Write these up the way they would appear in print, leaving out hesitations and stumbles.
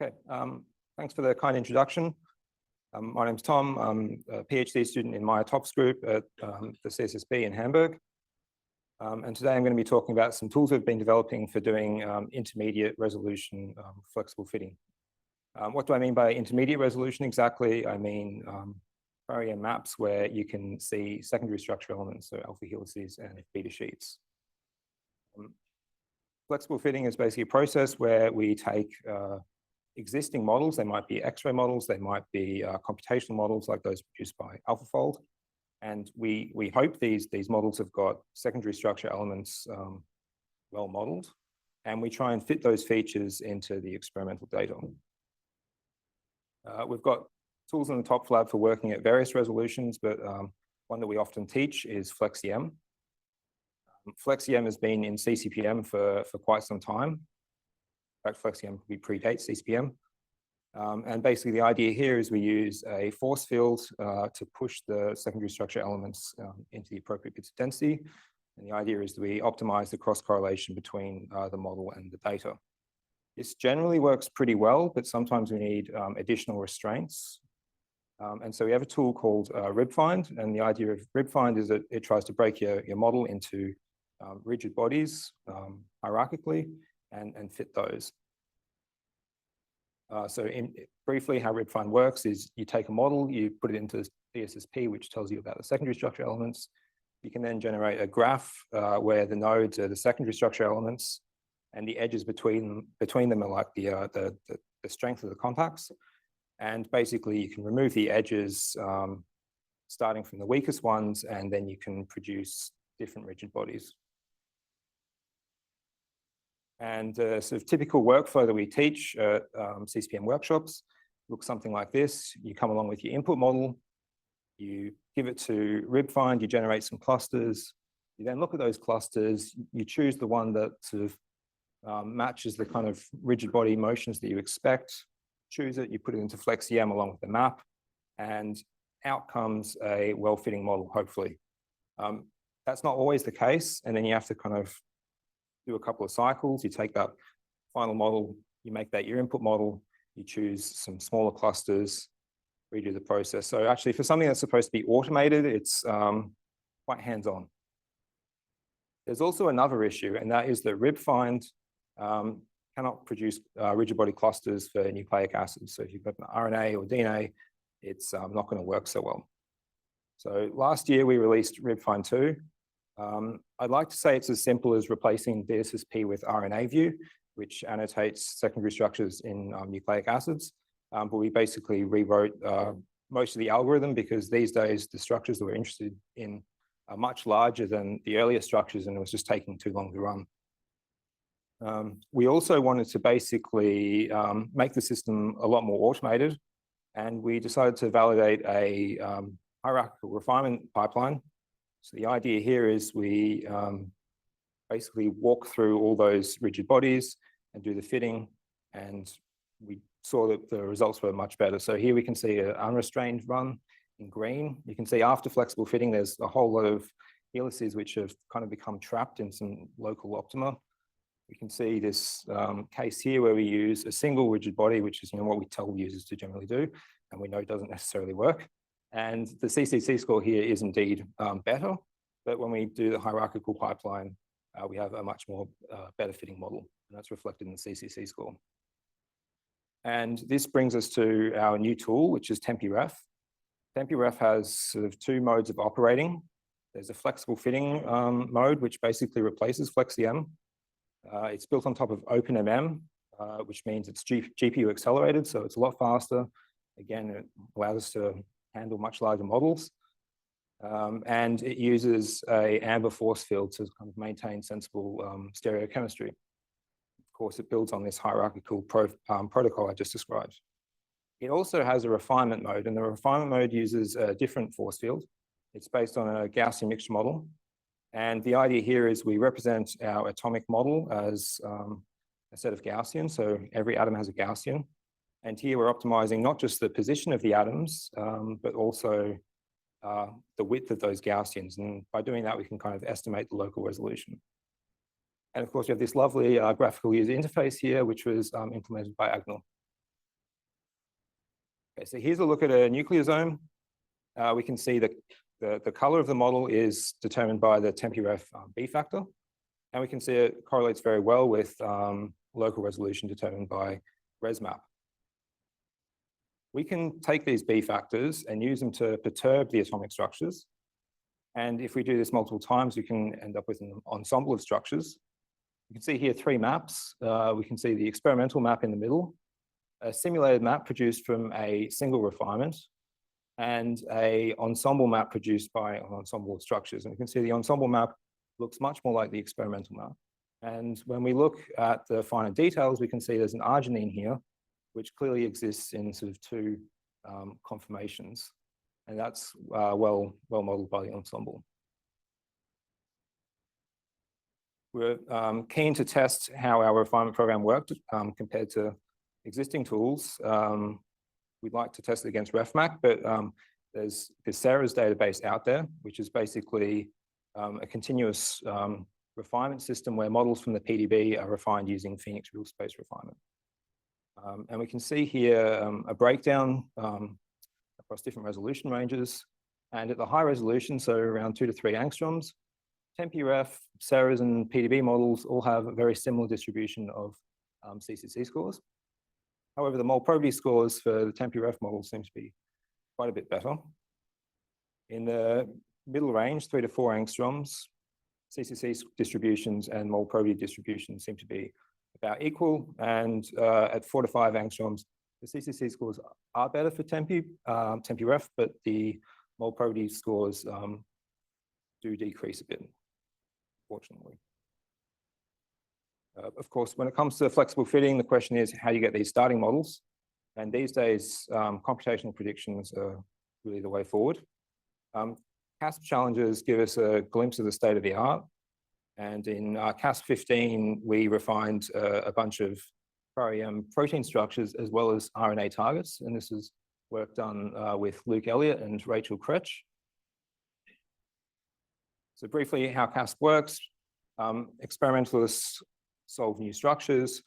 Okay, thanks for the kind introduction. My name's Tom. I'm a PhD student in Meyer Tops group at the CSSB in Hamburg. And today I'm going to be talking about some tools we've been developing for doing intermediate resolution flexible fitting. What do I mean by intermediate resolution exactly? I mean cryo-EM maps where you can see secondary structure elements, so alpha helices and beta sheets. Flexible fitting is basically a process where we take existing models. They might be X-ray models, they might be computational models like those produced by AlphaFold. And we hope these models have got secondary structure elements well modeled, and we try and fit those features into the experimental data. We've got tools in the TOPS lab for working at various resolutions, but one that we often teach is FlexEM. FlexEM has been in CCP-EM for quite some time. In fact, FlexEM predates CCP-EM. And basically the idea here is we use a force field to push the secondary structure elements into the appropriate bits of density. And the idea is that we optimize the cross correlation between the model and the data. This generally works pretty well, but sometimes we need additional restraints. And so we have a tool called RibFind, and the idea of RibFind is that it tries to break your model into rigid bodies hierarchically and fit those. So briefly, how RibFind works is you take a model, you put it into CSSB, which tells you about the secondary structure elements. You can then generate a graph where the nodes are the secondary structure elements, and the edges between them are like the strength of the contacts. And basically, you can remove the edges starting from the weakest ones, and then you can produce different rigid bodies. And the sort of typical workflow that we teach at CCP-EM workshops looks something like this. You come along with your input model, you give it to RibFind, you generate some clusters, you then look at those clusters, you choose the one that sort of matches the kind of rigid body motions that you expect, choose it, you put it into FlexEM along with the map, and out comes a well-fitting model, hopefully. That's not always the case, and then you have to kind of do a couple of cycles. You take that final model, you make that your input model, you choose some smaller clusters, redo the process. So actually for something that's supposed to be automated, it's quite hands-on. There's also another issue, and that is that RibFind cannot produce rigid body clusters for nucleic acids. So if you've got an RNA or DNA, it's not going to work so well. So last year we released RibFind 2. I'd like to say it's as simple as replacing DSSP with RNA-view, which annotates secondary structures in nucleic acids. But we basically rewrote most of the algorithm because these days the structures that we're interested in are much larger than the earlier structures, and it was just taking too long to run. We also wanted to basically make the system a lot more automated, and we decided to validate a hierarchical refinement pipeline. So the idea here is we basically walk through all those rigid bodies and do the fitting, and we saw that the results were much better. So here we can see an unrestrained run in green. You can see after flexible fitting, there's a whole lot of helices which have kind of become trapped in some local optima. You can see this case here where we use a single rigid body, which is what we tell users to generally do, and we know it doesn't necessarily work. And the CCC score here is indeed better, but when we do the hierarchical pipeline, we have a much more better fitting model, and that's reflected in the CCC score. And this brings us to our new tool, which is TEMPy-ReFF. TEMPy-ReFF has sort of two modes of operating. There's a flexible fitting mode, which basically replaces FlexEM. It's built on top of OpenMM, which means it's GPU accelerated, so it's a lot faster. Again, it allows us to handle much larger models. And it uses a amber force field to kind of maintain sensible stereochemistry. Of course, it builds on this hierarchical protocol I just described. It also has a refinement mode, and the refinement mode uses a different force field. It's based on a Gaussian mixture model. And the idea here is we represent our atomic model as a set of Gaussians. So every atom has a Gaussian. And here we're optimizing not just the position of the atoms, but also the width of those Gaussians. And by doing that, we can kind of estimate the local resolution. And of course, we have this lovely graphical user interface here, which was implemented by Agnel. Okay, so here's a look at a nucleosome. We can see that the color of the model is determined by the TEMPy-ReFF B factor. And we can see it correlates very well with local resolution determined by ResMap. We can take these B factors and use them to perturb the atomic structures. And if we do this multiple times, we can end up with an ensemble of structures. You can see here 3 maps. We can see the experimental map in the middle, a simulated map produced from a single refinement, and an ensemble map produced by an ensemble of structures. And you can see the ensemble map looks much more like the experimental map. And when we look at the finer details, we can see there's an arginine here, which clearly exists in sort of 2 conformations. And that's well modeled by the ensemble. We're keen to test how our refinement program worked compared to existing tools. We'd like to test it against RefMac, but there's Sarah's database out there, which is basically a continuous refinement system where models from the PDB are refined using Phoenix real space refinement. And we can see here a breakdown across different resolution ranges. And at the high resolution, so around 2 to 3 angstroms, TEMPy-ReFF, Sarah's and PDB models all have a very similar distribution of CCC scores. However, the mole probability scores for the TEMPy-ReFF model seem to be quite a bit better. In the middle range, 3 to 4 angstroms, CCC distributions and mole probability distributions seem to be about equal. And at 4 to 5 angstroms, the CCC scores are better for TEMPy-ReFF, but the mole probability scores do decrease a bit, unfortunately. Of course, when it comes to flexible fitting, the question is how you get these starting models. And these days, computational predictions are really the way forward. CASP challenges give us a glimpse of the state of the art. And in CASP 15, we refined a bunch of cryo-EM protein structures as well as RNA targets. And this is work done with Luke Elliott and Rachel Kretsch. So briefly, how CASP works. Experimentalists solve new structures,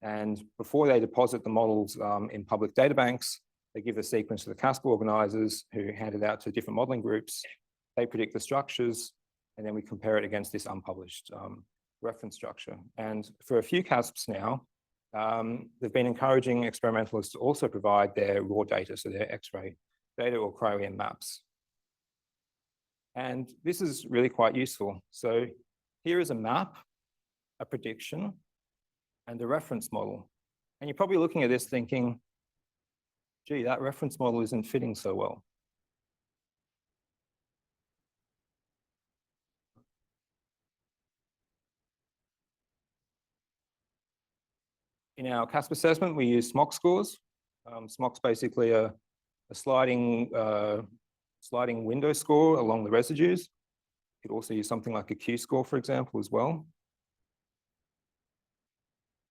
and before they deposit the models in public databanks, they give the sequence to the CASP organizers who hand it out to different modeling groups. They predict the structures, and then we compare it against this unpublished reference structure. And for a few CASPs now, they've been encouraging experimentalists to also provide their raw data, so their X-ray data or cryo-EM maps. And this is really quite useful. So here is a map, a prediction, and a reference model. And you're probably looking at this thinking, gee, that reference model isn't fitting so well. In our CASP assessment, we use SMOC scores. SMOC's basically a sliding window score along the residues. You could also use something like a Q score, for example, as well.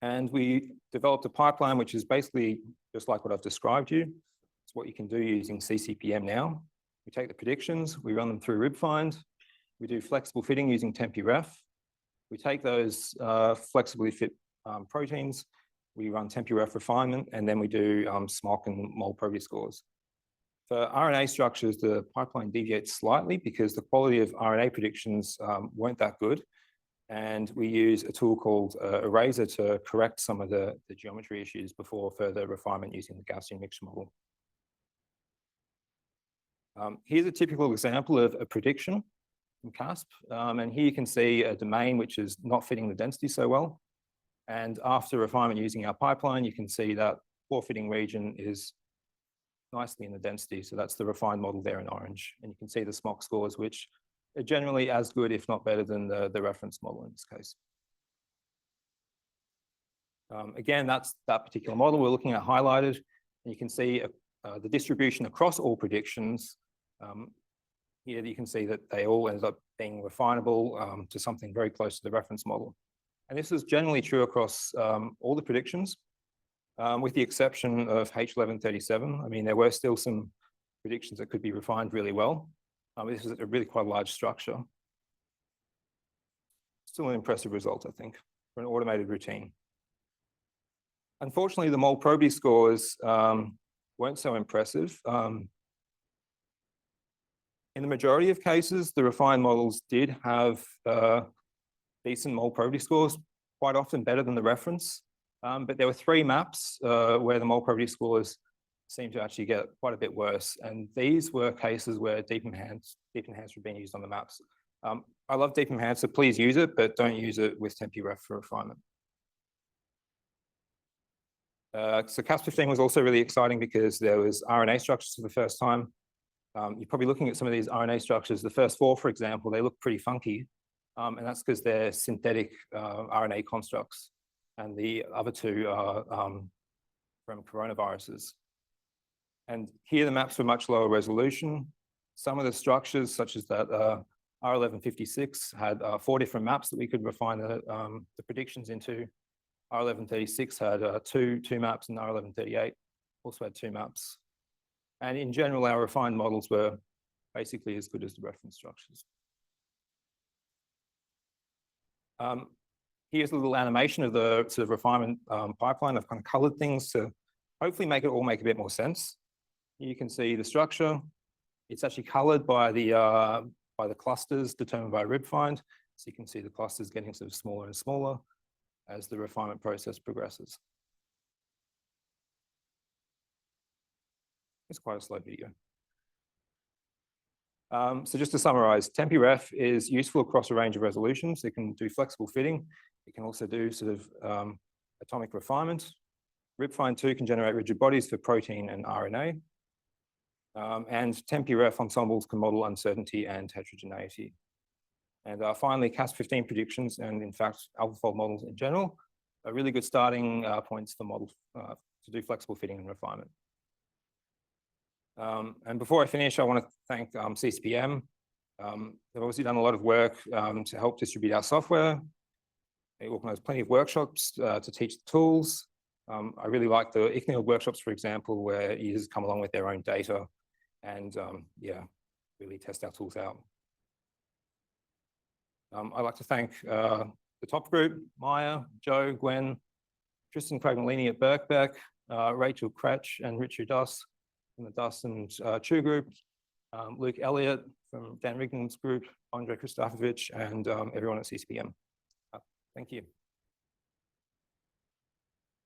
And we developed a pipeline, which is basically just like what I've described you. It's what you can do using CCP-EM now. We take the predictions, we run them through RibFind. We do flexible fitting using TEMPy-ReFF. We take those flexibly fit proteins, we run TEMPy-ReFF refinement, and then we do SMOC and mole probability scores. For RNA structures, the pipeline deviates slightly because the quality of RNA predictions weren't that good. And we use a tool called Eraser to correct some of the geometry issues before further refinement using the Gaussian mixture model. Here's a typical example of a prediction from CASP. And here you can see a domain which is not fitting the density so well. And after refinement using our pipeline, you can see that poor fitting region is nicely in the density. So that's the refined model there in orange. And you can see the SMOC scores, which are generally as good, if not better than the reference model in this case. Again, that's that particular model we're looking at highlighted. And you can see the distribution across all predictions. Here you can see that they all ended up being refinable to something very close to the reference model. And this is generally true across all the predictions, with the exception of H1137. I mean, there were still some predictions that could be refined really well. This is a really quite large structure. Still an impressive result, I think, for an automated routine. Unfortunately, the mole probability scores weren't so impressive. In the majority of cases, the refined models did have decent mole probability scores, quite often better than the reference. But there were 3 maps where the mole probability scores seemed to actually get quite a bit worse. And these were cases where deep enhancer were being used on the maps. I love deep enhancer, please use it, but don't use it with TEMPy-ReFF for refinement. So Cas15 was also really exciting because there was RNA structures for the first time. You're probably looking at some of these RNA structures. The first 4, for example, they look pretty funky. And that's because they're synthetic RNA constructs. And the other 2 are from coronaviruses. And here the maps were much lower resolution. Some of the structures, such as that R1156, had 4 different maps that we could refine the predictions into. R1136 had two maps, and R1138 also had 2 maps. And in general, our refined models were basically as good as the reference structures. Here's a little animation of the sort of refinement pipeline. I've kind of colored things to hopefully make it all make a bit more sense. You can see the structure. It's actually colored by the clusters determined by RibFind. So you can see the clusters getting sort of smaller and smaller as the refinement process progresses. It's quite a slow video. So just to summarize, TEMPy-ReFF is useful across a range of resolutions. It can do flexible fitting. It can also do sort of atomic refinement. RibFind 2 can generate rigid bodies for protein and RNA. And TEMPy-ReFF ensembles can model uncertainty and heterogeneity. And finally, Cas15 predictions, and in fact, AlphaFold models in general, are really good starting points for models to do flexible fitting and refinement. And before I finish, I want to thank CCP-EM. They've obviously done a lot of work to help distribute our software. They organize plenty of workshops to teach the tools. I really like the ICNIL workshops, for example, where users come along with their own data and yeah, really test our tools out. I'd like to thank the top group, Maya, Joe, Gwen, Tristan Craig-Malini at Birkbeck, Rachel Kretsch and Richard Duss from the Duss and Chu group, Luke Elliott from Dan Rignan's group, Andrei Kristofovich, and everyone at CCP-EM. Thank you.